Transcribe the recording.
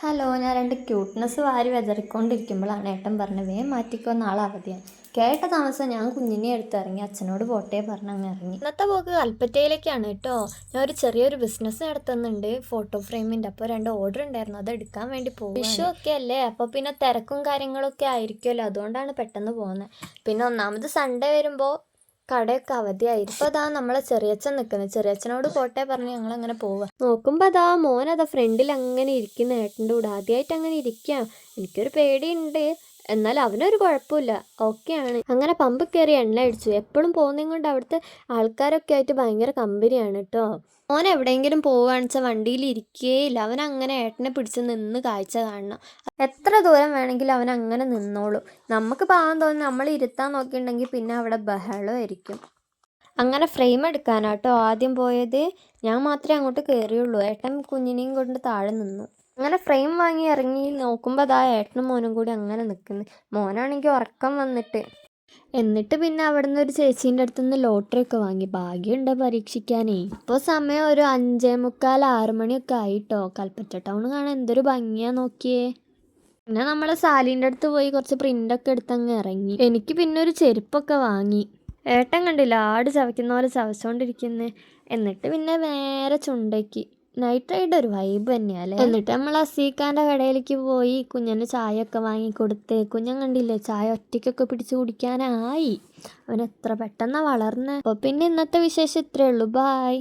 Hello, ഞാൻ രണ്ട് cuteness വാരി വിതറിക്കൊണ്ടിരിക്കുമ്പോഴാണ് ഏട്ടൻ പറഞ്ഞത് വേഗം മാറ്റിക്കോ, നാളെ അവധിയാണ്. കേട്ട താമസം ഞാൻ കുഞ്ഞിനെ എടുത്തിറങ്ങി, അച്ഛനോട് പോട്ടെ പറഞ്ഞ് അങ്ങ് ഇറങ്ങി. ഇന്നത്തെ പോക്ക് കൽപ്പറ്റയിലേക്കാണ് കേട്ടോ. ഞാൻ ഒരു ചെറിയൊരു ബിസിനസ് നടത്തുന്നുണ്ട്, ഫോട്ടോ ഫ്രെയിമിൻ്റെ. അപ്പോൾ 2 ഓർഡർ ഉണ്ടായിരുന്നു, അത് എടുക്കാൻ വേണ്ടി പോകും. വിഷു ഒക്കെ അല്ലേ, അപ്പോൾ പിന്നെ തിരക്കും കാര്യങ്ങളൊക്കെ ആയിരിക്കുമല്ലോ, അതുകൊണ്ടാണ് പെട്ടെന്ന് പോകുന്നത്. പിന്നെ ഒന്നാമത് സൺഡേ വരുമ്പോൾ കടയൊക്കെ അവധിയായിരിക്കും. അപ്പോൾ അതാ നമ്മളെ ചെറിയച്ഛൻ നിൽക്കുന്നത്. ചെറിയച്ഛനോട് പോട്ടെ പറഞ്ഞ് ഞങ്ങളങ്ങനെ പോവുക. നോക്കുമ്പോൾ അതാ മോനതാ ഫ്രണ്ടിൽ അങ്ങനെ ഇരിക്കുന്ന ഏട്ടൻ്റെ കൂടെ. ആദ്യമായിട്ട് അങ്ങനെ ഇരിക്കാം. എനിക്കൊരു പേടിയുണ്ട്, എന്നാൽ അവനൊരു കുഴപ്പമില്ല, ഓക്കെയാണ്. അങ്ങനെ പമ്പ് കയറി എണ്ണ അടിച്ചു. എപ്പോഴും പോകുന്നതും കൊണ്ട് അവിടുത്തെ ആൾക്കാരൊക്കെ ആയിട്ട് ഭയങ്കര കമ്പനിയാണ് കേട്ടോ. മോൻ എവിടെയെങ്കിലും പോവുകയാണെന്ന് വെച്ചാൽ വണ്ടിയിൽ ഇരിക്കുകയില്ല. അവൻ അങ്ങനെ ഏട്ടനെ പിടിച്ച് നിന്ന് കാഴ്ച കാണണം. എത്ര ദൂരം വേണമെങ്കിലും അവൻ അങ്ങനെ നിന്നോളൂ. നമുക്ക് പാവം തോന്നി നമ്മൾ ഇരുത്താൻ നോക്കിയിട്ടുണ്ടെങ്കിൽ പിന്നെ അവിടെ ബഹളമായിരിക്കും. അങ്ങനെ ഫ്രെയിം എടുക്കാനാട്ടോ ആദ്യം പോയത്. ഞാൻ മാത്രമേ അങ്ങോട്ട് കയറിയുള്ളൂ. ഏട്ടൻ കുഞ്ഞിനെയും കൊണ്ട് താഴെ നിന്നു. അങ്ങനെ ഫ്രെയിം വാങ്ങി ഇറങ്ങി നോക്കുമ്പോൾ അതാ ഏട്ടനും മോനും കൂടി അങ്ങനെ നിൽക്കുന്നു. മോനാണെങ്കിൽ ഉറക്കം വന്നിട്ട്. എന്നിട്ട് പിന്നെ അവിടെ നിന്ന് ഒരു ചേച്ചീൻ്റെ അടുത്ത് നിന്ന് ലോട്ടറി ഒക്കെ വാങ്ങി. ഭാഗ്യമുണ്ട് പരീക്ഷിക്കാനേ. ഇപ്പോൾ സമയം ഒരു 5:45 6 മണിയൊക്കെ ആയിട്ടോ. കൽപ്പറ്റ ടൗൺ കാണാൻ എന്തൊരു ഭംഗിയാ നോക്കിയേ. പിന്നെ നമ്മൾ സാലീൻ്റെ അടുത്ത് പോയി കുറച്ച് പ്രിൻ്റൊക്കെ എടുത്തങ്ങ് ഇറങ്ങി. എനിക്ക് പിന്നെ ഒരു ചെരുപ്പൊക്കെ വാങ്ങി. ഏട്ടൻ കണ്ടില്ല, ആട് ചവയ്ക്കുന്ന പോലെ ചവച്ചുകൊണ്ടിരിക്കുന്നത്. എന്നിട്ട് പിന്നെ നേരെ ചുണ്ടയ്ക്ക്. നൈറ്റ് റൈഡ് ഒരു വൈബ് തന്നെയല്ലേ. എന്നിട്ട് നമ്മൾ അസീക്കാൻ്റെ കടയിലേക്ക് പോയി കുഞ്ഞന് ചായ ഒക്കെ വാങ്ങി കൊടുത്ത്. കുഞ്ഞൻ കണ്ടില്ലേ, ചായ ഒറ്റയ്ക്കൊക്കെ പിടിച്ച് കുടിക്കാനായി. അവൻ എത്ര പെട്ടെന്നാണ് വളർന്നത്. അപ്പോൾ പിന്നെ ഇന്നത്തെ വിശേഷം ഇത്രയേ ഉള്ളൂ. ബായ്.